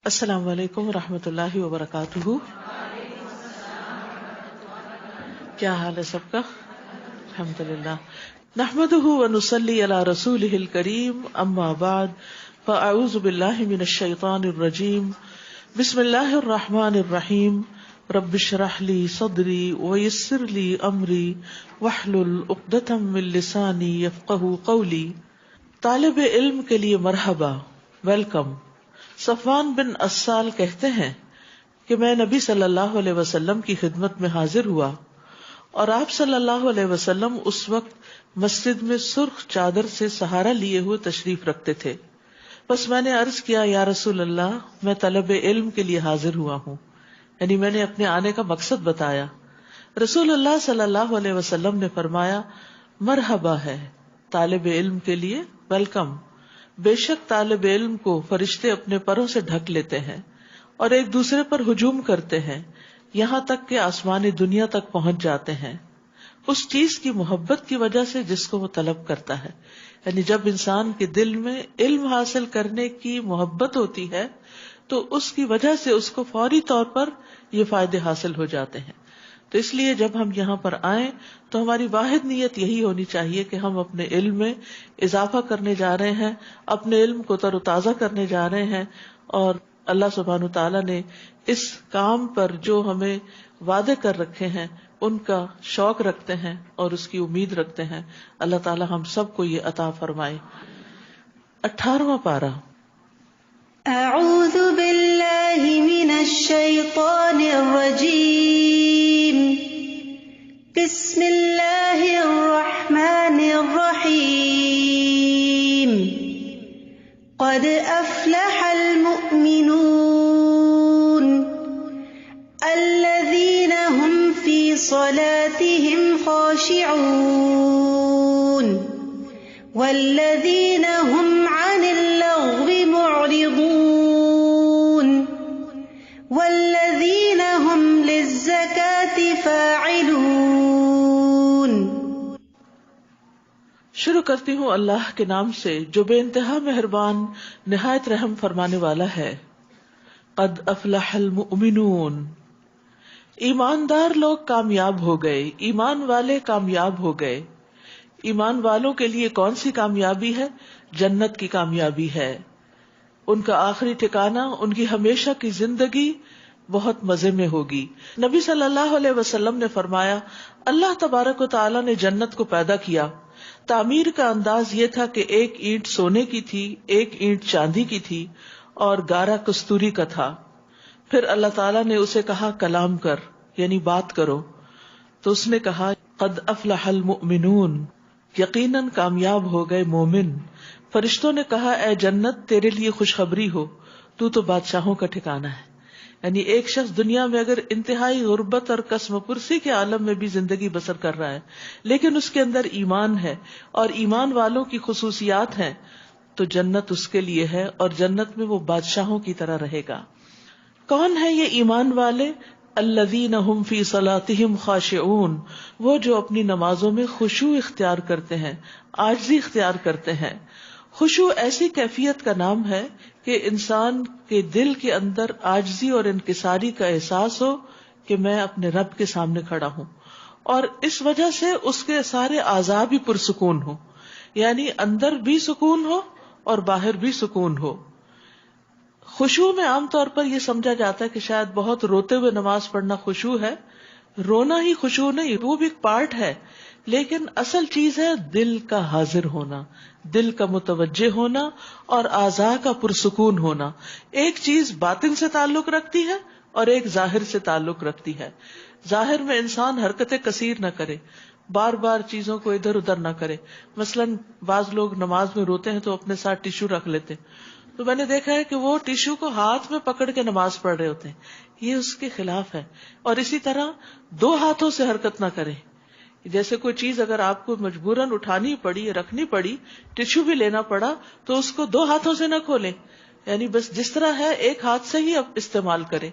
السلام علیکم ورحمۃ اللہ وبرکاتہ. کیا حال ہے سب کا؟ الحمدللہ. نحمده ونصلی علی رسولہ الکریم. اما بعد فاعوذ باللہ من الشیطان الرجیم. بسم اللہ الرحمن الرحیم. رب اشرح لی صدری ویسر لی امری واحلل عقدۃ من لسانی یفقہوا قولی. طالب علم کے لیے مرحبا، ویلکم. صفوان بن اسال کہتے ہیں کہ میں نبی صلی اللہ علیہ وسلم کی خدمت میں حاضر ہوا اور آپ صلی اللہ علیہ وسلم اس وقت مسجد میں سرخ چادر سے سہارا لیے ہوئے تشریف رکھتے تھے. بس میں نے عرض کیا، یا رسول اللہ، میں طلب علم کے لیے حاضر ہوا ہوں. یعنی میں نے اپنے آنے کا مقصد بتایا. رسول اللہ صلی اللہ علیہ وسلم نے فرمایا، مرحبا ہے طالب علم کے لیے، ویلکم. بے شک طالب علم کو فرشتے اپنے پروں سے ڈھک لیتے ہیں اور ایک دوسرے پر ہجوم کرتے ہیں یہاں تک کہ آسمانی دنیا تک پہنچ جاتے ہیں اس چیز کی محبت کی وجہ سے جس کو وہ طلب کرتا ہے. یعنی جب انسان کے دل میں علم حاصل کرنے کی محبت ہوتی ہے تو اس کی وجہ سے اس کو فوری طور پر یہ فائدے حاصل ہو جاتے ہیں. تو اس لیے جب ہم یہاں پر آئیں تو ہماری واحد نیت یہی ہونی چاہیے کہ ہم اپنے علم میں اضافہ کرنے جا رہے ہیں، اپنے علم کو تر و تازہ کرنے جا رہے ہیں، اور اللہ سبحانہ تعالیٰ نے اس کام پر جو ہمیں وعدے کر رکھے ہیں ان کا شوق رکھتے ہیں اور اس کی امید رکھتے ہیں. اللہ تعالیٰ ہم سب کو یہ عطا فرمائے. 18واں پارہ. اعوذ باللہ من الشیطان الرجیم. بسم اللہ الرحمن الرحیم. قد افلح المؤمنون الذین هم فی صلاتهم خاشعون والذین هم عن اللغو معرضون والذین هم للزکاة فاعلون. شروع کرتی ہوں اللہ کے نام سے جو بے انتہا مہربان نہایت رحم فرمانے والا ہے. قد افلح المؤمنون، ایماندار لوگ کامیاب ہو گئے، ایمان والے کامیاب ہو گئے. ایمان والوں کے لیے کون سی کامیابی ہے؟ جنت کی کامیابی ہے. ان کا آخری ٹھکانہ، ان کی ہمیشہ کی زندگی بہت مزے میں ہوگی. نبی صلی اللہ علیہ وسلم نے فرمایا، اللہ تبارک و تعالی نے جنت کو پیدا کیا. تعمیر کا انداز یہ تھا کہ ایک اینٹ سونے کی تھی، ایک اینٹ چاندی کی تھی اور گارا کستوری کا تھا. پھر اللہ تعالیٰ نے اسے کہا کلام کر، یعنی بات کرو. تو اس نے کہا قد افلح المؤمنون، یقیناً کامیاب ہو گئے مومن. فرشتوں نے کہا اے جنت تیرے لیے خوشخبری ہو، تو بادشاہوں کا ٹھکانہ ہے. یعنی ایک شخص دنیا میں اگر انتہائی غربت اور قسم پرسی کے عالم میں بھی زندگی بسر کر رہا ہے لیکن اس کے اندر ایمان ہے اور ایمان والوں کی خصوصیات ہیں تو جنت اس کے لیے ہے اور جنت میں وہ بادشاہوں کی طرح رہے گا. کون ہے یہ ایمان والے؟ الذین هم فی صلاتهم خاشعون، وہ جو اپنی نمازوں میں خشوع اختیار کرتے ہیں، عاجزی اختیار کرتے ہیں. خشوع ایسی کیفیت کا نام ہے کہ انسان کے دل کے اندر عاجزی اور انکساری کا احساس ہو کہ میں اپنے رب کے سامنے کھڑا ہوں، اور اس وجہ سے اس کے سارے اعضاء بھی پرسکون ہو. یعنی اندر بھی سکون ہو اور باہر بھی سکون ہو. خشوع میں عام طور پر یہ سمجھا جاتا ہے کہ شاید بہت روتے ہوئے نماز پڑھنا خشوع ہے. رونا ہی خشوع نہیں، وہ بھی ایک پارٹ ہے، لیکن اصل چیز ہے دل کا حاضر ہونا، دل کا متوجہ ہونا اور اعضاء کا پرسکون ہونا. ایک چیز باطن سے تعلق رکھتی ہے اور ایک ظاہر سے تعلق رکھتی ہے. ظاہر میں انسان حرکتیں کثیر نہ کرے، بار بار چیزوں کو ادھر ادھر نہ کرے. مثلاً بعض لوگ نماز میں روتے ہیں تو اپنے ساتھ ٹیشو رکھ لیتے، تو میں نے دیکھا ہے کہ وہ ٹیشو کو ہاتھ میں پکڑ کے نماز پڑھ رہے ہوتے ہیں. یہ اس کے خلاف ہے. اور اسی طرح دو ہاتھوں سے حرکت نہ کریں. جیسے کوئی چیز اگر آپ کو مجبوراً اٹھانی پڑی، رکھنی پڑی، ٹیشو بھی لینا پڑا تو اس کو دو ہاتھوں سے نہ کھولیں. یعنی بس جس طرح ہے ایک ہاتھ سے ہی استعمال کریں.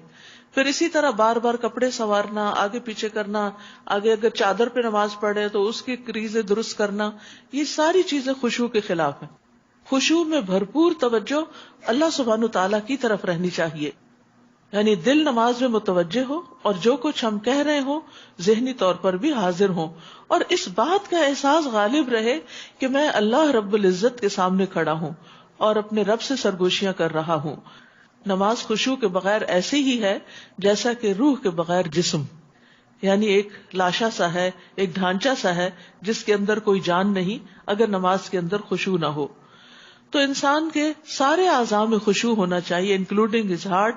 پھر اسی طرح بار بار کپڑے سنوارنا، آگے پیچھے کرنا، آگے اگر چادر پہ نماز پڑھے تو اس کی کریزیں درست کرنا، یہ ساری چیزیں خشوع کے خلاف ہیں. خشوع میں بھرپور توجہ اللہ سبحانہ تعالیٰ کی طرف رہنی چاہیے، یعنی دل نماز میں متوجہ ہو اور جو کچھ ہم کہہ رہے ہوں ذہنی طور پر بھی حاضر ہوں، اور اس بات کا احساس غالب رہے کہ میں اللہ رب العزت کے سامنے کھڑا ہوں اور اپنے رب سے سرگوشیاں کر رہا ہوں۔ نماز خشوع کے بغیر ایسی ہی ہے جیسا کہ روح کے بغیر جسم، یعنی ایک لاشا سا ہے، ایک ڈھانچہ سا ہے جس کے اندر کوئی جان نہیں اگر نماز کے اندر خشوع نہ ہو۔ تو انسان کے سارے اعضاء میں خشوع ہونا چاہیے انکلوڈنگ ہز ہارٹ،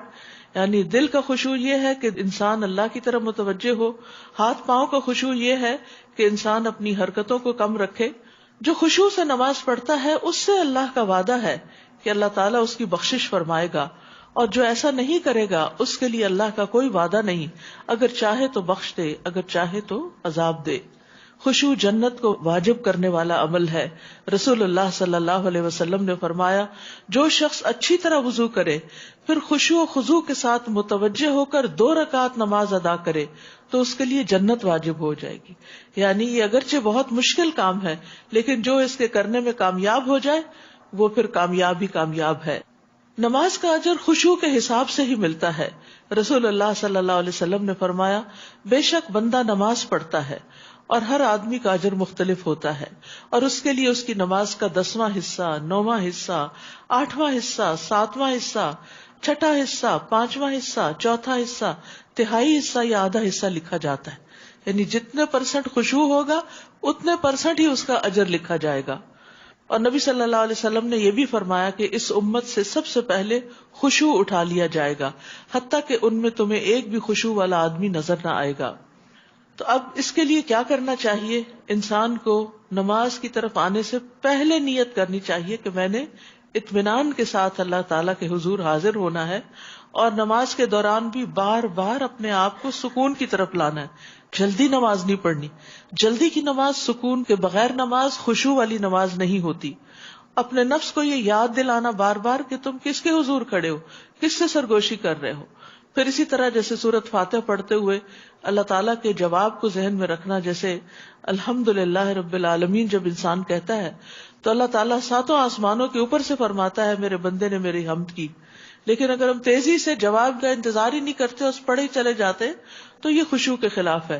یعنی دل کا خشوع یہ ہے کہ انسان اللہ کی طرف متوجہ ہو، ہاتھ پاؤں کا خشوع یہ ہے کہ انسان اپنی حرکتوں کو کم رکھے۔ جو خشوع سے نماز پڑھتا ہے اس سے اللہ کا وعدہ ہے کہ اللہ تعالیٰ اس کی بخشش فرمائے گا، اور جو ایسا نہیں کرے گا اس کے لیے اللہ کا کوئی وعدہ نہیں، اگر چاہے تو بخش دے، اگر چاہے تو عذاب دے۔ خشوع جنت کو واجب کرنے والا عمل ہے۔ رسول اللہ صلی اللہ علیہ وسلم نے فرمایا، جو شخص اچھی طرح وضو کرے پھر خشوع و خضوع کے ساتھ متوجہ ہو کر 2 رکعت نماز ادا کرے تو اس کے لیے جنت واجب ہو جائے گی۔ یعنی یہ اگرچہ بہت مشکل کام ہے لیکن جو اس کے کرنے میں کامیاب ہو جائے وہ پھر کامیاب ہے۔ نماز کا اجر خشوع کے حساب سے ہی ملتا ہے۔ رسول اللہ صلی اللہ علیہ وسلم نے فرمایا، بے شک بندہ نماز پڑھتا ہے اور ہر آدمی کا اجر مختلف ہوتا ہے، اور اس کے لیے اس کی نماز کا 10واں حصہ، 9واں حصہ، 8واں حصہ، 7واں حصہ، 6واں حصہ، 5واں حصہ، 4تھا حصہ، تہائی حصہ یا آدھا حصہ لکھا جاتا ہے۔ یعنی جتنے % خشوع ہوگا اتنے % ہی اس کا اجر لکھا جائے گا۔ اور نبی صلی اللہ علیہ وسلم نے یہ بھی فرمایا کہ اس امت سے سب سے پہلے خشوع اٹھا لیا جائے گا، حتیٰ کہ ان میں تمہیں ایک بھی خشوع والا آدمی نظر نہ آئے گا۔ تو اب اس کے لیے کیا کرنا چاہیے؟ انسان کو نماز کی طرف آنے سے پہلے نیت کرنی چاہیے کہ میں نے اطمینان کے ساتھ اللہ تعالیٰ کے حضور حاضر ہونا ہے، اور نماز کے دوران بھی بار بار اپنے آپ کو سکون کی طرف لانا ہے۔ جلدی نماز نہیں پڑھنی، جلدی کی نماز سکون کے بغیر نماز خشوع والی نماز نہیں ہوتی۔ اپنے نفس کو یہ یاد دلانا بار بار کہ تم کس کے حضور کھڑے ہو، کس سے سرگوشی کر رہے ہو۔ پھر اسی طرح جیسے سورۃ فاتح پڑھتے ہوئے اللہ تعالیٰ کے جواب کو ذہن میں رکھنا، جیسے الحمدللہ رب العالمین جب انسان کہتا ہے تو اللہ تعالیٰ 7 آسمانوں کے اوپر سے فرماتا ہے میرے بندے نے میری حمد کی۔ لیکن اگر ہم تیزی سے جواب کا انتظار ہی نہیں کرتے، اس پڑھے ہی چلے جاتے تو یہ خشوع کے خلاف ہے۔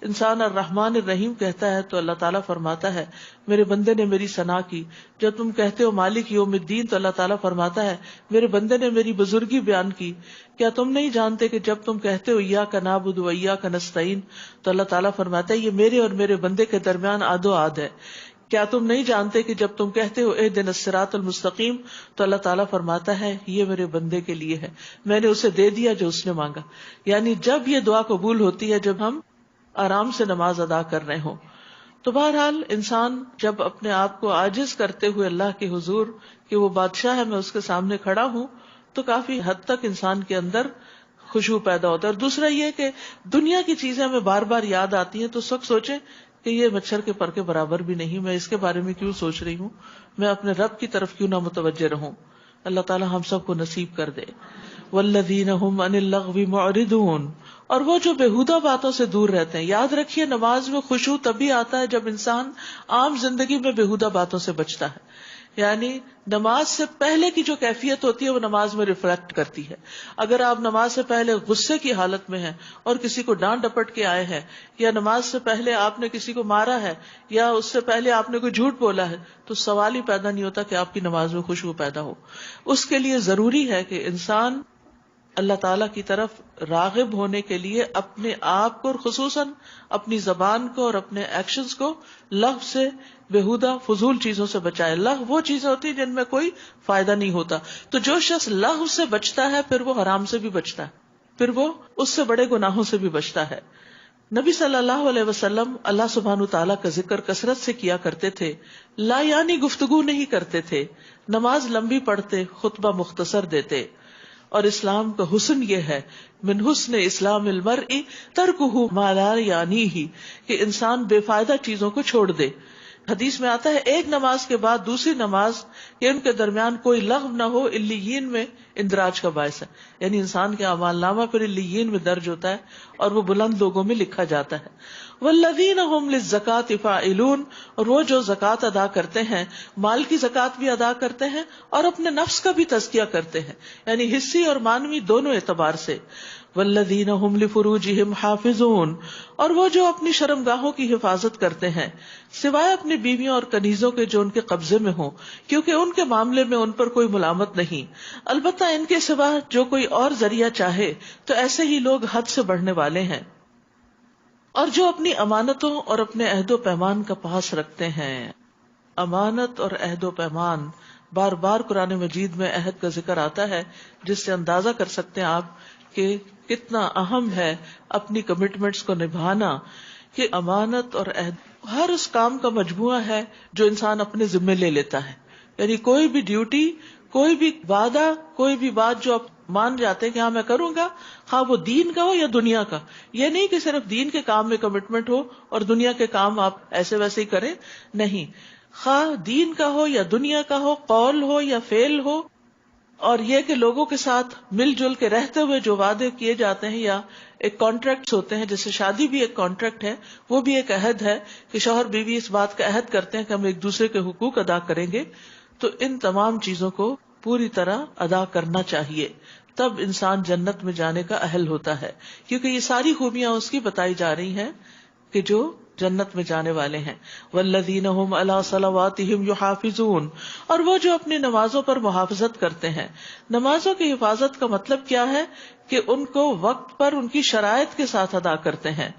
انسان الرحمن الرحیم کہتا ہے تو اللہ تعالیٰ فرماتا ہے میرے بندے نے میری ثنا کی۔ جب تم کہتے ہو مالک یوم الدین تو اللہ تعالیٰ فرماتا ہے میرے بندے نے میری بزرگی بیان کی۔ کیا تم نہیں جانتے کہ جب تم کہتے ہو ایاک نعبد و ایاک نستعین تو اللہ تعالیٰ فرماتا ہے یہ میرے اور میرے بندے کے درمیان آد و آد ہے۔ کیا تم نہیں جانتے کہ جب تم کہتے ہو اہدنا الصراط المستقیم تو اللہ تعالیٰ فرماتا ہے یہ میرے بندے کے لیے ہے، میں نے اسے دے دیا جو اس نے مانگا۔ یعنی جب یہ دعا قبول ہوتی ہے جب ہم آرام سے نماز ادا کر رہے ہوں۔ تو بہرحال انسان جب اپنے آپ کو عاجز کرتے ہوئے اللہ کے حضور کہ وہ بادشاہ ہے میں اس کے سامنے کھڑا ہوں تو کافی حد تک انسان کے اندر خشوع پیدا ہوتا ہے۔ اور دوسرا یہ کہ دنیا کی چیزیں ہمیں بار بار یاد آتی ہیں تو اس وقت سوچیں کہ یہ مچھر کے پر کے برابر بھی نہیں، میں اس کے بارے میں کیوں سوچ رہی ہوں، میں اپنے رب کی طرف کیوں نہ متوجہ رہوں۔ اللہ تعالی ہم سب کو نصیب کر دے۔ والذین هم عن اللغو معرضون، اور وہ جو بےہودہ باتوں سے دور رہتے ہیں۔ یاد رکھیے نماز میں خشوع تبھی آتا ہے جب انسان عام زندگی میں بےہودہ باتوں سے بچتا ہے، یعنی نماز سے پہلے کی جو کیفیت ہوتی ہے وہ نماز میں ریفلیکٹ کرتی ہے۔ اگر آپ نماز سے پہلے غصے کی حالت میں ہیں اور کسی کو ڈانٹ ڈپٹ کے آئے ہیں، یا نماز سے پہلے آپ نے کسی کو مارا ہے، یا اس سے پہلے آپ نے کوئی جھوٹ بولا ہے، تو سوال ہی پیدا نہیں ہوتا کہ آپ کی نماز میں خشوع پیدا ہو۔ اس کے لیے ضروری ہے کہ انسان اللہ تعالیٰ کی طرف راغب ہونے کے لیے اپنے آپ کو اور خصوصاً اپنی زبان کو اور اپنے ایکشنز کو لغو سے، بےہودہ فضول چیزوں سے بچائے۔ لغو وہ چیزیں ہوتی ہیں جن میں کوئی فائدہ نہیں ہوتا، تو جو شخص لغو سے بچتا ہے پھر وہ حرام سے بھی بچتا ہے، پھر وہ اس سے بڑے گناہوں سے بھی بچتا ہے۔ نبی صلی اللہ علیہ وسلم اللہ سبحانہ تعالیٰ کا ذکر کثرت سے کیا کرتے تھے، لا یعنی گفتگو نہیں کرتے تھے، نماز لمبی پڑھتے، خطبہ مختصر دیتے۔ اور اسلام کا حسن یہ ہے، من حسن اسلام المرء ترکہ ما لا یعنیہ، کہ انسان بے فائدہ چیزوں کو چھوڑ دے۔ حدیث میں آتا ہے ایک نماز کے بعد دوسری نماز کہ ان کے درمیان کوئی لغو نہ ہو، علیین میں اندراج کا باعث ہے، یعنی انسان کے اعمال نامہ پھر علیین میں درج ہوتا ہے اور وہ بلند لوگوں میں لکھا جاتا ہے۔ والذین هم للزکاۃ فاعلون، اور وہ جو زکوٰۃ ادا کرتے ہیں، مال کی زکوٰۃ بھی ادا کرتے ہیں اور اپنے نفس کا بھی تزکیہ کرتے ہیں، یعنی حصی اور مانوی دونوں اعتبار سے. والذین هم لفروجہم حافظون، اور وہ جو اپنی شرمگاہوں کی حفاظت کرتے ہیں سوائے اپنی بیویوں اور کنیزوں کے جو ان کے قبضے میں ہوں، کیونکہ ان کے معاملے میں ان پر کوئی ملامت نہیں. البتہ ان کے سوا جو کوئی اور ذریعہ چاہے تو ایسے ہی لوگ حد سے بڑھنے والے ہیں. اور جو اپنی امانتوں اور اپنے عہد و پیمان کا پاس رکھتے ہیں. امانت اور عہد و پیمان، بار بار قرآن مجید میں عہد کا ذکر آتا ہے، جس سے اندازہ کر سکتے ہیں آپ کہ کتنا اہم ہے اپنی کمٹمنٹس کو نبھانا. کہ امانت اور عہد ہر اس کام کا مجموعہ ہے جو انسان اپنے ذمے لے لیتا ہے. یعنی کوئی بھی ڈیوٹی، کوئی بھی وعدہ، کوئی بھی بات جو آپ مان جاتے ہیں کہ ہاں میں کروں گا، خواہ وہ دین کا ہو یا دنیا کا. یہ نہیں کہ صرف دین کے کام میں کمٹمنٹ ہو اور دنیا کے کام آپ ایسے ویسے ہی کریں، نہیں، خواہ دین کا ہو یا دنیا کا ہو، قول ہو یا فعل ہو. اور یہ کہ لوگوں کے ساتھ مل جل کے رہتے ہوئے جو وعدے کیے جاتے ہیں یا ایک کانٹریکٹس ہوتے ہیں، جیسے شادی بھی ایک کانٹریکٹ ہے، وہ بھی ایک عہد ہے کہ شوہر بیوی اس بات کا عہد کرتے ہیں کہ ہم ایک دوسرے کے حقوق ادا کریں گے. تو ان تمام چیزوں کو پوری طرح ادا کرنا چاہیے، تب انسان جنت میں جانے کا اہل ہوتا ہے. کیونکہ یہ ساری خوبیاں اس کی بتائی جا رہی ہیں کہ جو جنت میں جانے والے ہیں. والذین هم علی صلواتہم یحافظون، اور وہ جو اپنی نمازوں پر محافظت کرتے ہیں. نمازوں کی حفاظت کا مطلب کیا ہے؟ کہ ان کو وقت پر ان کی شرائط کے ساتھ ادا کرتے ہیں.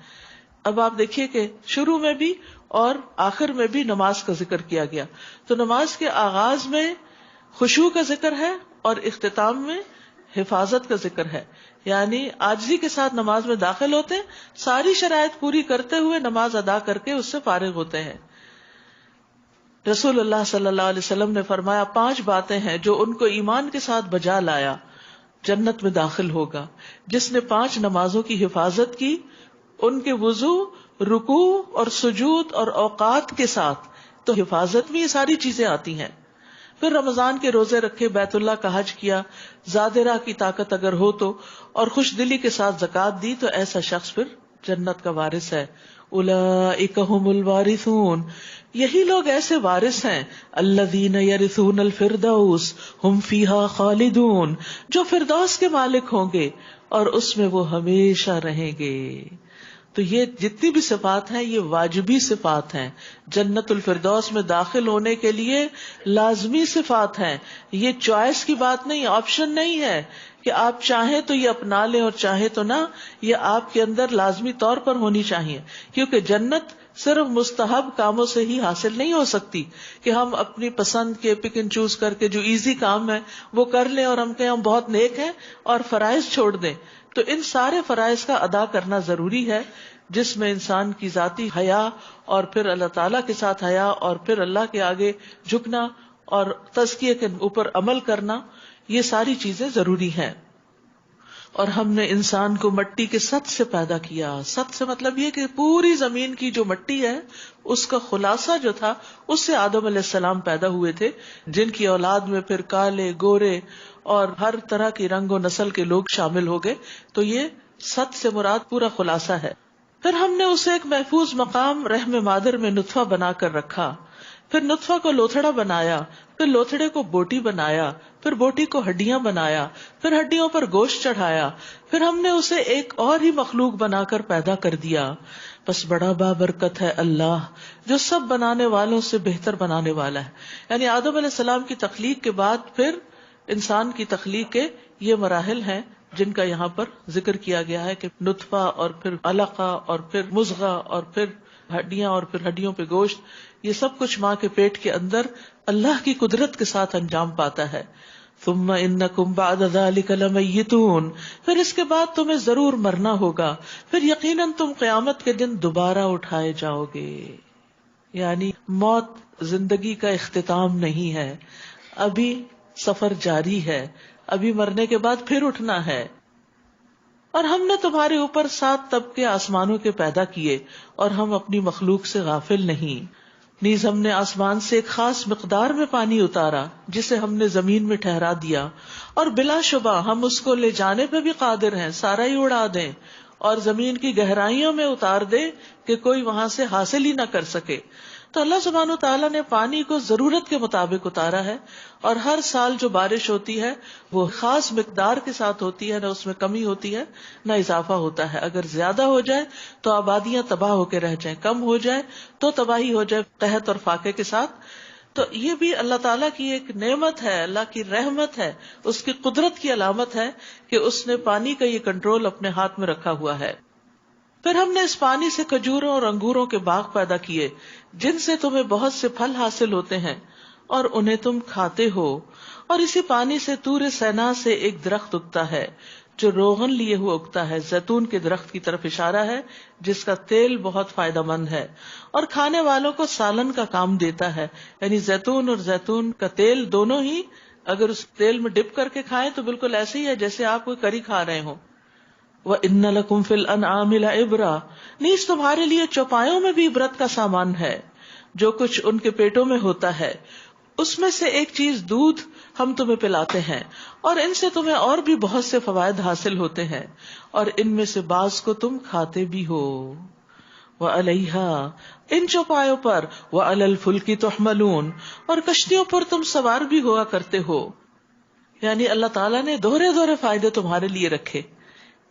اب آپ دیکھیے کہ شروع میں بھی اور آخر میں بھی نماز کا ذکر کیا گیا. تو نماز کے آغاز میں خشوع کا ذکر ہے اور اختتام میں حفاظت کا ذکر ہے. یعنی عاجزی کے ساتھ نماز میں داخل ہوتے ہیں، ساری شرائط پوری کرتے ہوئے نماز ادا کر کے اس سے فارغ ہوتے ہیں. رسول اللہ صلی اللہ علیہ وسلم نے فرمایا 5 باتیں ہیں جو ان کو ایمان کے ساتھ بجا لایا جنت میں داخل ہوگا. جس نے 5 نمازوں کی حفاظت کی، ان کے وضو، رکوع اور سجود اور اوقات کے ساتھ، تو حفاظت میں یہ ساری چیزیں آتی ہیں. پھر رمضان کے روزے رکھے، بیت اللہ کا حج کیا، زاد راہ کی طاقت اگر ہو تو، اور خوش دلی کے ساتھ زکوٰۃ دی، تو ایسا شخص پھر جنت کا وارث ہے. اولئک ھم الوارثون، یہی لوگ ایسے وارث ہیں. الذین یرثون الفردوس ھم فیہا خالدون، جو فردوس کے مالک ہوں گے اور اس میں وہ ہمیشہ رہیں گے. تو یہ جتنی بھی صفات ہیں یہ واجبی صفات ہیں، جنت الفردوس میں داخل ہونے کے لیے لازمی صفات ہیں. یہ چوائس کی بات نہیں، آپشن نہیں ہے کہ آپ چاہیں تو یہ اپنا لیں اور چاہیں تو نہ. یہ آپ کے اندر لازمی طور پر ہونی چاہیے، کیونکہ جنت صرف مستحب کاموں سے ہی حاصل نہیں ہو سکتی کہ ہم اپنی پسند کے پک اینڈ چوز کر کے جو ایزی کام ہے وہ کر لیں اور ہم کہیں ہم بہت نیک ہیں اور فرائض چھوڑ دیں. تو ان سارے فرائض کا ادا کرنا ضروری ہے، جس میں انسان کی ذاتی حیا اور پھر اللہ تعالیٰ کے ساتھ حیا اور پھر اللہ کے آگے جھکنا اور تزکیے کے اوپر عمل کرنا، یہ ساری چیزیں ضروری ہیں. اور ہم نے انسان کو مٹی کے سط سے پیدا کیا. سط سے مطلب یہ کہ پوری زمین کی جو مٹی ہے اس کا خلاصہ جو تھا اس سے آدم علیہ السلام پیدا ہوئے تھے، جن کی اولاد میں پھر کالے، گورے اور ہر طرح کی رنگ و نسل کے لوگ شامل ہو گئے. تو یہ سط سے مراد پورا خلاصہ ہے. پھر ہم نے اسے ایک محفوظ مقام رحم مادر میں نطفہ بنا کر رکھا، پھر نطفہ کو لوتھڑا بنایا، پھر لوتھڑے کو بوٹی بنایا، پھر بوٹی کو ہڈیاں بنایا، پھر ہڈیوں پر گوشت چڑھایا، پھر ہم نے اسے ایک اور ہی مخلوق بنا کر پیدا کر دیا. بس بڑا بابرکت ہے اللہ جو سب بنانے والوں سے بہتر بنانے والا ہے. یعنی آدم علیہ السلام کی تخلیق کے بعد پھر انسان کی تخلیق کے یہ مراحل ہیں جن کا یہاں پر ذکر کیا گیا ہے کہ نطفہ اور پھر علقہ اور پھر مضغہ اور پھر ہڈیاں اور پھر ہڈیوں پہ گوشت. یہ سب کچھ ماں کے پیٹ کے اندر اللہ کی قدرت کے ساتھ انجام پاتا ہے. ثم انکم بعد ذلک لمیتون، پھر اس کے بعد تمہیں ضرور مرنا ہوگا، پھر یقیناً تم قیامت کے دن دوبارہ اٹھائے جاؤ گے. یعنی موت زندگی کا اختتام نہیں ہے، ابھی سفر جاری ہے، ابھی مرنے کے بعد پھر اٹھنا ہے. اور ہم نے تمہارے اوپر 7 طبقے آسمانوں کے پیدا کیے اور ہم اپنی مخلوق سے غافل نہیں. نیز ہم نے آسمان سے ایک خاص مقدار میں پانی اتارا جسے ہم نے زمین میں ٹھہرا دیا، اور بلا شبہ ہم اس کو لے جانے پہ بھی قادر ہیں، سارا ہی اڑا دیں اور زمین کی گہرائیوں میں اتار دے کہ کوئی وہاں سے حاصل ہی نہ کر سکے. تو اللہ سبحانہ وتعالیٰ نے پانی کو ضرورت کے مطابق اتارا ہے، اور ہر سال جو بارش ہوتی ہے وہ خاص مقدار کے ساتھ ہوتی ہے، نہ اس میں کمی ہوتی ہے نہ اضافہ ہوتا ہے. اگر زیادہ ہو جائے تو آبادیاں تباہ ہو کے رہ جائیں، کم ہو جائے تو تباہی ہو جائے قحط اور فاقے کے ساتھ. تو یہ بھی اللہ تعالیٰ کی ایک نعمت ہے، اللہ کی رحمت ہے، اس کی قدرت کی علامت ہے کہ اس نے پانی کا یہ کنٹرول اپنے ہاتھ میں رکھا ہوا ہے. پھر ہم نے اس پانی سے کھجوروں اور انگوروں کے باغ پیدا کیے جن سے تمہیں بہت سے پھل حاصل ہوتے ہیں اور انہیں تم کھاتے ہو. اور اسی پانی سے طور سینا سے ایک درخت اگتا ہے جو روغن لیے ہوئے اگتا ہے. زیتون کے درخت کی طرف اشارہ ہے جس کا تیل بہت فائدہ مند ہے اور کھانے والوں کو سالن کا کام دیتا ہے. یعنی زیتون اور زیتون کا تیل دونوں ہی اگر اس تیل میں ڈپ کر کے کھائیں تو بالکل ایسے ہی ہے جیسے آپ کوئی کری کھا رہے ہوں. وَإِنَّ لَكُمْ فِي الْأَنْعَامِ لَعِبْرَةً، نیز تمہارے لیے چوپایوں میں بھی عبرت کا سامان ہے. جو کچھ ان کے پیٹوں میں ہوتا ہے اس میں سے ایک چیز دودھ ہم تمہیں پلاتے ہیں، اور ان سے تمہیں اور بھی بہت سے فوائد حاصل ہوتے ہیں، اور ان میں سے بعض کو تم کھاتے بھی ہو. وَعَلَيْهَا، ان چوپایوں پر، وَعَلَى الْفُلْكِ تُحْمَلُونَ، اور کشتیوں پر تم سوار بھی ہوا کرتے ہو. یعنی اللہ تعالیٰ نے دوہرے دوہرے فائدے تمہارے لیے رکھے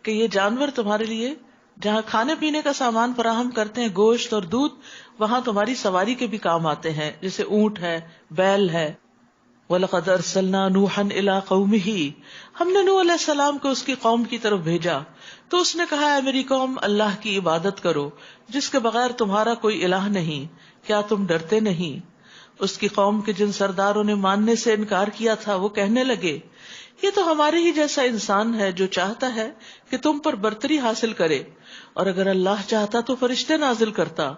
کہ یہ جانور تمہارے لیے جہاں کھانے پینے کا سامان فراہم کرتے ہیں، گوشت اور دودھ، وہاں تمہاری سواری کے بھی کام آتے ہیں، جیسے اونٹ ہے، بیل ہے. وَلَقَدْ أَرْسَلْنَا نُوحًا إِلَىٰ قَوْمِهِ، ہم نے نوح علیہ السلام کو اس کی قوم کی طرف بھیجا تو اس نے کہا، اے میری قوم، اللہ کی عبادت کرو جس کے بغیر تمہارا کوئی الہ نہیں. کیا تم ڈرتے نہیں؟ اس کی قوم کے جن سرداروں نے ماننے سے انکار کیا تھا وہ کہنے لگے، یہ تو ہمارے ہی جیسا انسان ہے جو چاہتا ہے کہ تم پر برتری حاصل کرے، اور اگر اللہ چاہتا تو فرشتے نازل کرتا.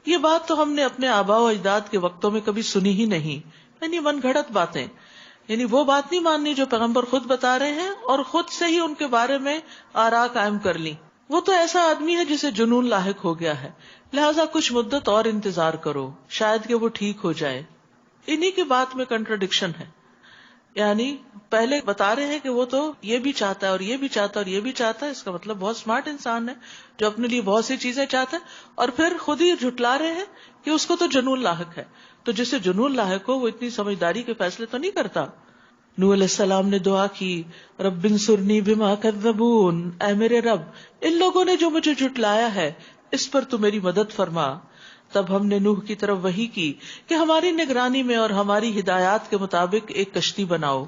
یہ بات تو ہم نے اپنے آباء و اجداد کے وقتوں میں کبھی سنی ہی نہیں. یعنی من گھڑت باتیں، یعنی وہ بات نہیں ماننی جو پیغمبر خود بتا رہے ہیں اور خود سے ہی ان کے بارے میں آراء قائم کر لی. وہ تو ایسا آدمی ہے جسے جنون لاحق ہو گیا ہے، لہذا کچھ مدت اور انتظار کرو، شاید کہ وہ ٹھیک ہو جائے. انہی کی بات میں کنٹراڈکشن ہے. یعنی پہلے بتا رہے ہیں کہ وہ تو یہ بھی چاہتا ہے اور یہ بھی چاہتا ہے اور یہ بھی چاہتا ہے، اس کا مطلب بہت سمارٹ انسان ہے جو اپنے لیے بہت سی چیزیں چاہتا ہے، اور پھر خود ہی جھٹلا رہے ہیں کہ اس کو تو جنون لاحق ہے. تو جسے جنون لاحق ہو وہ اتنی سمجھداری کے فیصلے تو نہیں کرتا. نوح علیہ السلام نے دعا کی، رب انصرنی بما کذبون، اے میرے رب، ان لوگوں نے جو مجھے جھٹلایا ہے اس پر تو میری مدد فرما. تب ہم نے نوح کی طرف وحی کی کہ ہماری نگرانی میں اور ہماری ہدایات کے مطابق ایک کشتی بناؤ.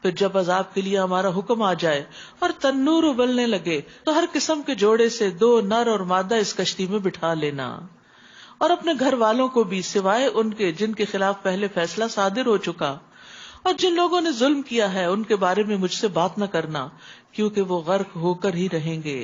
پھر جب عذاب کے لیے ہمارا حکم آ جائے اور تنور ابلنے لگے تو ہر قسم کے جوڑے سے 2 نر اور مادہ اس کشتی میں بٹھا لینا، اور اپنے گھر والوں کو بھی سوائے ان کے جن کے خلاف پہلے فیصلہ صادر ہو چکا، اور جن لوگوں نے ظلم کیا ہے ان کے بارے میں مجھ سے بات نہ کرنا، کیونکہ وہ غرق ہو کر ہی رہیں گے.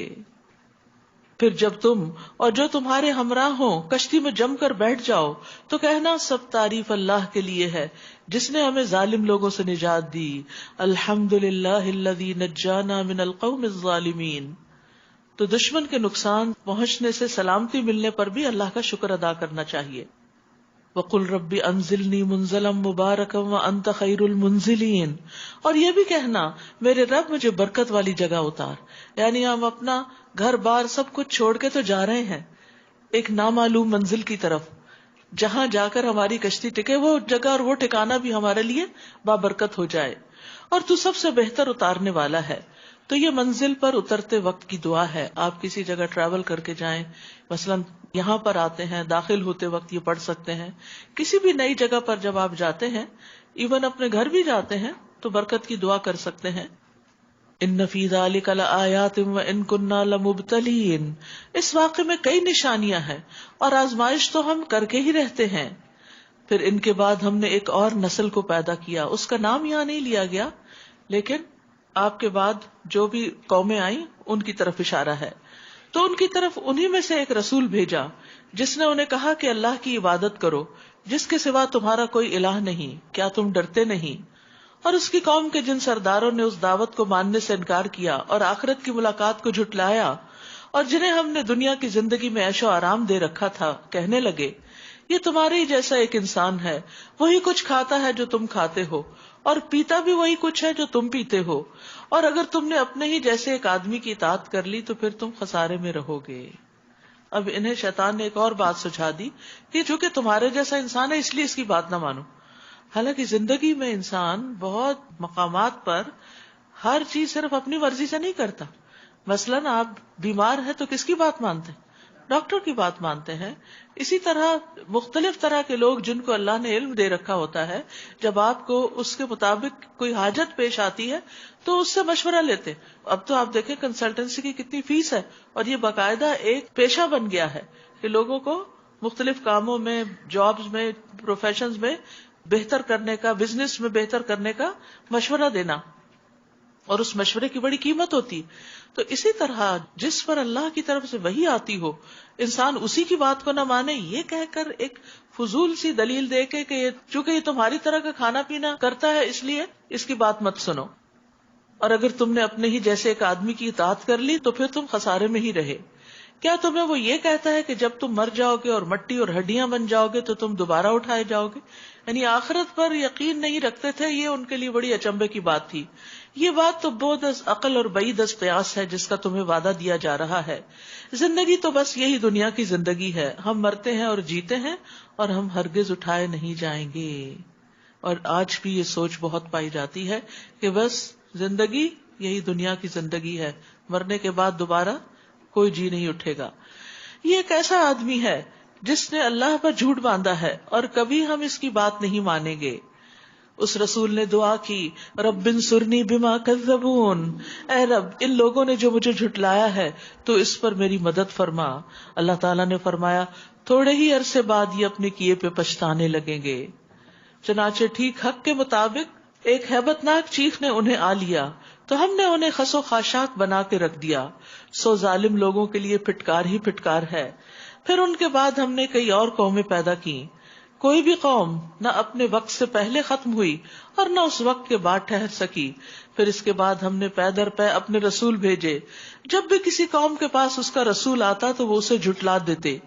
پھر جب تم اور جو تمہارے ہمراہ ہوں کشتی میں جم کر بیٹھ جاؤ تو کہنا، سب تعریف اللہ کے لیے ہے جس نے ہمیں ظالم لوگوں سے نجات دی. الحمدللہ الذی نجانا من القوم الظالمین. تو دشمن کے نقصان پہنچنے سے سلامتی ملنے پر بھی اللہ کا شکر ادا کرنا چاہیے. وَقُلْ رَبِّ أَنزِلْنِي مُنزَلًا مُبَارَكًا وَأَنْتَ خَيْرُ الْمُنزِلِينَ. اور یہ بھی کہنا، میرے رب مجھے برکت والی جگہ اتار. یعنی ہم اپنا گھر بار سب کچھ چھوڑ کے تو جا رہے ہیں ایک نامعلوم منزل کی طرف، جہاں جا کر ہماری کشتی ٹکے، وہ جگہ اور وہ ٹھکانہ بھی ہمارے لیے بابرکت ہو جائے، اور تو سب سے بہتر اتارنے والا ہے. تو یہ منزل پر اترتے وقت کی دعا ہے. آپ کسی جگہ ٹریول کر کے جائیں، مثلا یہاں پر آتے ہیں، داخل ہوتے وقت یہ پڑھ سکتے ہیں. کسی بھی نئی جگہ پر جب آپ جاتے ہیں، ایون اپنے گھر بھی جاتے ہیں تو برکت کی دعا کر سکتے ہیں. ان فی ذلک لآیات وان کنا لمبتلین. اس واقعے میں کئی نشانیاں ہیں اور آزمائش تو ہم کر کے ہی رہتے ہیں. پھر ان کے بعد ہم نے ایک اور نسل کو پیدا کیا، اس کا نام یہاں نہیں لیا گیا، لیکن آپ کے بعد جو بھی قومیں آئیں ان کی طرف اشارہ ہے. تو ان کی طرف انہی میں سے ایک رسول بھیجا جس نے انہیں کہا کہ اللہ کی عبادت کرو جس کے سوا تمہارا کوئی الہ نہیں. کیا تم ڈرتے نہیں؟ اور اس کی قوم کے جن سرداروں نے اس دعوت کو ماننے سے انکار کیا اور آخرت کی ملاقات کو جھٹلایا، اور جنہیں ہم نے دنیا کی زندگی میں عیش و آرام دے رکھا تھا، کہنے لگے، یہ تمہارے ہی جیسا ایک انسان ہے، وہی کچھ کھاتا ہے جو تم کھاتے ہو، اور پیتا بھی وہی کچھ ہے جو تم پیتے ہو، اور اگر تم نے اپنے ہی جیسے ایک آدمی کی اطاعت کر لی تو پھر تم خسارے میں رہو گے۔ اب انہیں شیطان نے ایک اور بات سجھا دی کہ چونکہ تمہارے جیسا انسان ہے اس لیے اس کی بات نہ مانو۔ حالانکہ زندگی میں انسان بہت مقامات پر ہر چیز صرف اپنی مرضی سے نہیں کرتا۔ مثلاً آپ بیمار ہیں تو کس کی بات مانتے ہیں؟ ڈاکٹر کی بات مانتے ہیں۔ اسی طرح مختلف طرح کے لوگ جن کو اللہ نے علم دے رکھا ہوتا ہے، جب آپ کو اس کے مطابق کوئی حاجت پیش آتی ہے تو اس سے مشورہ لیتے۔ اب تو آپ دیکھیں کنسلٹنسی کی کتنی فیس ہے، اور یہ باقاعدہ ایک پیشہ بن گیا ہے کہ لوگوں کو مختلف کاموں میں، جابز میں، پروفیشنز میں بہتر کرنے کا، بزنس میں بہتر کرنے کا مشورہ دینا، اور اس مشورے کی بڑی قیمت ہوتی۔ تو اسی طرح جس پر اللہ کی طرف سے وحی آتی ہو، انسان اسی کی بات کو نہ مانے، یہ کہہ کر ایک فضول سی دلیل دے کے کہ چونکہ یہ تمہاری طرح کا کھانا پینا کرتا ہے اس لیے اس کی بات مت سنو، اور اگر تم نے اپنے ہی جیسے ایک آدمی کی اطاعت کر لی تو پھر تم خسارے میں ہی رہے۔ کیا تمہیں وہ یہ کہتا ہے کہ جب تم مر جاؤ گے اور مٹی اور ہڈیاں بن جاؤ گے تو تم دوبارہ اٹھائے جاؤ گے؟ یعنی آخرت پر یقین نہیں رکھتے تھے، یہ ان کے لیے بڑی اچنبے کی بات تھی۔ یہ بات تو بعد از عقل اور بعید از قیاس ہے جس کا تمہیں وعدہ دیا جا رہا ہے۔ زندگی تو بس یہی دنیا کی زندگی ہے، ہم مرتے ہیں اور جیتے ہیں، اور ہم ہرگز اٹھائے نہیں جائیں گے۔ اور آج بھی یہ سوچ بہت پائی جاتی ہے کہ بس زندگی یہی دنیا کی زندگی ہے، مرنے کے بعد دوبارہ کوئی جی نہیں اٹھے گا۔ یہ ایک ایسا آدمی ہے جس نے اللہ پر جھوٹ باندھا ہے، اور کبھی ہم اس کی بات نہیں مانیں گے۔ اس رسول نے دعا کی، رب انصرنی بما کذبون، اے رب ان لوگوں نے جو مجھے جھٹلایا ہے تو اس پر میری مدد فرما۔ اللہ تعالیٰ نے فرمایا تھوڑے ہی عرصے بعد یہ اپنے کیے پہ پچھتانے لگیں گے۔ چنانچہ ٹھیک حق کے مطابق ایک ہیبت ناک چیخ نے انہیں آ لیا تو ہم نے انہیں خس و خاشاک بنا کے رکھ دیا، سو ظالم لوگوں کے لیے پھٹکار ہی پھٹکار ہے۔ پھر ان کے بعد ہم نے کئی اور قومیں پیدا کی۔ کوئی بھی قوم نہ اپنے وقت سے پہلے ختم ہوئی اور نہ اس وقت کے بعد ٹھہر سکی۔ پھر اس کے بعد ہم نے پے در پے اپنے رسول بھیجے، جب بھی کسی قوم کے پاس اس کا رسول آتا تو وہ اسے جھٹلا دیتے،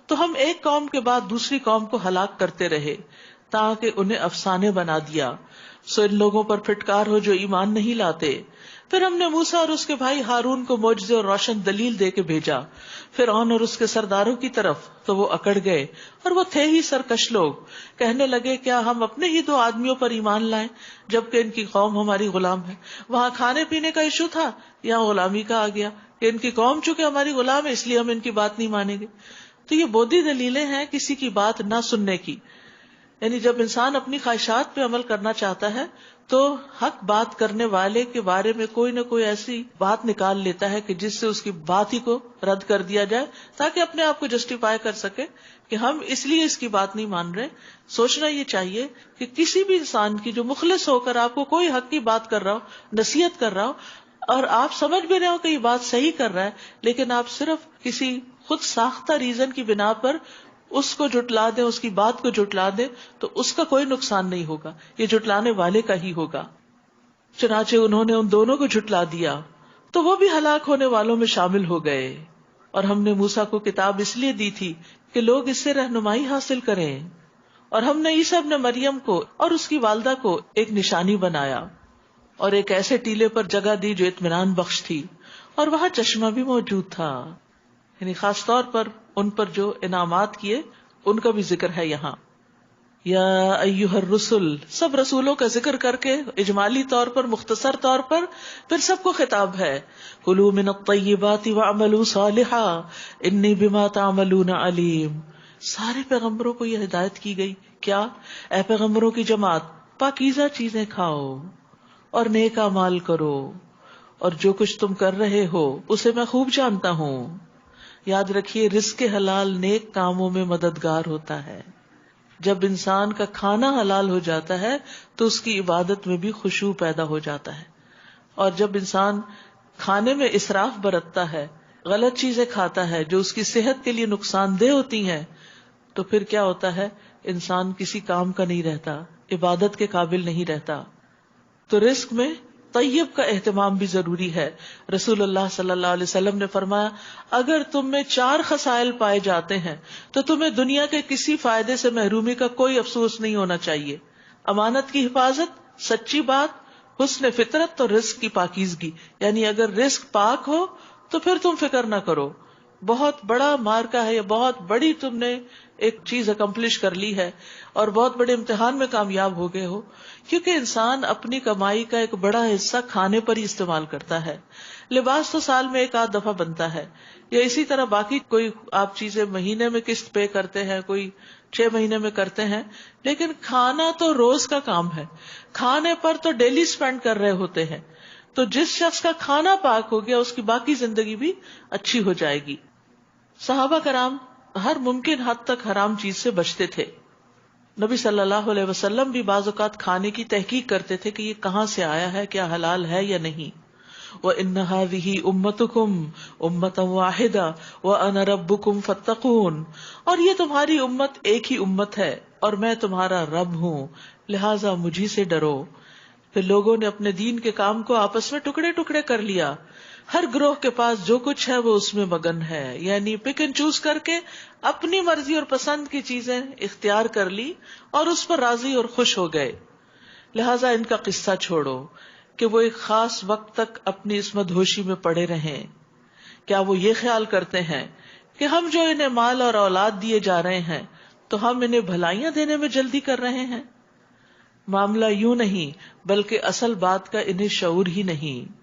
تو ہم ایک قوم کے بعد دوسری قوم کو ہلاک کرتے رہے تاکہ انہیں افسانے بنا دیا۔ سو ان لوگوں پر پھٹکار ہو جو ایمان نہیں لاتے۔ پھر ہم نے موسیٰ اور اس کے بھائی ہارون کو معجزے اور روشن دلیل دے کے بھیجا فرعون اور اس کے سرداروں کی طرف، تو وہ اکڑ گئے، اور وہ تھے ہی سرکش لوگ۔ کہنے لگے کیا ہم اپنے ہی 2 آدمیوں پر ایمان لائیں جبکہ ان کی قوم ہماری غلام ہے؟ وہاں کھانے پینے کا ایشو تھا، یہاں غلامی کا آ گیا کہ ان کی قوم چونکہ ہماری غلام ہے اس لیے ہم ان کی بات نہیں مانیں گے۔ تو یہ بودھی دلیلیں ہیں کسی کی بات نہ سننے کی۔ یعنی جب انسان اپنی خواہشات پہ عمل کرنا چاہتا ہے تو حق بات کرنے والے کے بارے میں کوئی نہ کوئی ایسی بات نکال لیتا ہے کہ جس سے اس کی بات ہی کو رد کر دیا جائے، تاکہ اپنے آپ کو جسٹیفائی کر سکے کہ ہم اس لیے اس کی بات نہیں مان رہے۔ سوچنا یہ چاہیے کہ کسی بھی انسان کی جو مخلص ہو کر آپ کو کوئی حق کی بات کر رہا ہو، نصیحت کر رہا ہو، اور آپ سمجھ بھی رہے ہو کہ یہ بات صحیح کر رہا ہے، لیکن آپ صرف کسی خود ساختہ ریزن کی بنا پر اس کو جھٹلا دیں، اس کی بات کو جھٹلا دیں، تو اس کا کوئی نقصان نہیں ہوگا، یہ جھٹلانے والے کا ہی ہوگا۔ چنانچہ انہوں نے ان دونوں کو جھٹلا دیا تو وہ بھی ہلاک ہونے والوں میں شامل ہو گئے۔ اور ہم نے موسیٰ کو کتاب اس لیے دی تھی کہ لوگ اس سے رہنمائی حاصل کریں، اور ہم نے عیسیٰ ابن مریم کو اور اس کی والدہ کو ایک نشانی بنایا اور ایک ایسے ٹیلے پر جگہ دی جو اطمینان بخش تھی، اور وہاں چشمہ بھی موجود تھا۔ یعنی خاص طور پر ان پر جو انعامات کیے ان کا بھی ذکر ہے یہاں۔ یا ایھا الرسل، سب رسولوں کا ذکر کر کے اجمالی طور پر، مختصر طور پر، پھر سب کو خطاب ہے، کلوا من الطیبات واعملوا صالحا انی بما تعملون علیم۔ سارے پیغمبروں کو یہ ہدایت کی گئی، کیا؟ اے پیغمبروں کی جماعت، پاکیزہ چیزیں کھاؤ اور نیک اعمال کرو، اور جو کچھ تم کر رہے ہو اسے میں خوب جانتا ہوں۔ یاد رکھیے رزق حلال نیک کاموں میں مددگار ہوتا ہے۔ جب انسان کا کھانا حلال ہو جاتا ہے تو اس کی عبادت میں بھی خشوع پیدا ہو جاتا ہے، اور جب انسان کھانے میں اسراف برتتا ہے، غلط چیزیں کھاتا ہے جو اس کی صحت کے لیے نقصان دہ ہوتی ہیں، تو پھر کیا ہوتا ہے؟ انسان کسی کام کا نہیں رہتا، عبادت کے قابل نہیں رہتا۔ تو رزق میں طیب کا اہتمام بھی ضروری ہے۔ رسول اللہ صلی اللہ علیہ وسلم نے فرمایا اگر تم میں 4 خصائل پائے جاتے ہیں تو تمہیں دنیا کے کسی فائدے سے محرومی کا کوئی افسوس نہیں ہونا چاہیے۔ امانت کی حفاظت، سچی بات حسن فطرت تو رزق کی پاکیزگی، یعنی اگر رزق پاک ہو تو پھر تم فکر نہ کرو، بہت بڑا مارکا ہے یا بہت بڑی تم نے ایک چیز اکمپلش کر لی ہے اور بہت بڑے امتحان میں کامیاب ہو گئے ہو، کیونکہ انسان اپنی کمائی کا ایک بڑا حصہ کھانے پر ہی استعمال کرتا ہے. لباس تو سال میں ایک آدھ دفعہ بنتا ہے، یا اسی طرح باقی کوئی آپ چیزیں مہینے میں قسط پے کرتے ہیں، کوئی 6 مہینے میں کرتے ہیں، لیکن کھانا تو روز کا کام ہے، کھانے پر تو ڈیلی سپینڈ کر رہے ہوتے ہیں. تو جس شخص کا کھانا پاک ہو گیا اس کی باقی زندگی بھی اچھی ہو جائے گی. صحابہ کرام ہر ممکن حد تک حرام چیز سے بچتے تھے. نبی صلی اللہ علیہ وسلم بھی بعض اوقات کھانے کی تحقیق کرتے تھے کہ یہ کہاں سے آیا ہے، کیا حلال ہے یا نہیں. وَإِنَّ هَذِهِ أُمَّتُكُمْ أُمَّةً وَاحِدَةً وَأَنَا رَبُّكُمْ فَاتَّقُونِ، اور یہ تمہاری امت ایک ہی امت ہے اور میں تمہارا رب ہوں، لہٰذا مجھی سے ڈرو. پھر لوگوں نے اپنے دین کے کام کو آپس میں ٹکڑے ٹکڑے کر لیا. ہر گروہ کے پاس جو کچھ ہے وہ اس میں مگن ہے، یعنی پک اینڈ چوز کر کے اپنی مرضی اور پسند کی چیزیں اختیار کر لی اور اس پر راضی اور خوش ہو گئے. لہٰذا ان کا قصہ چھوڑو کہ وہ ایک خاص وقت تک اپنی اس مدہوشی میں پڑے رہیں. کیا وہ یہ خیال کرتے ہیں کہ ہم جو انہیں مال اور اولاد دیے جا رہے ہیں تو ہم انہیں بھلائیاں دینے میں جلدی کر رہے ہیں؟ معاملہ یوں نہیں، بلکہ اصل بات کا انہیں شعور ہی نہیں.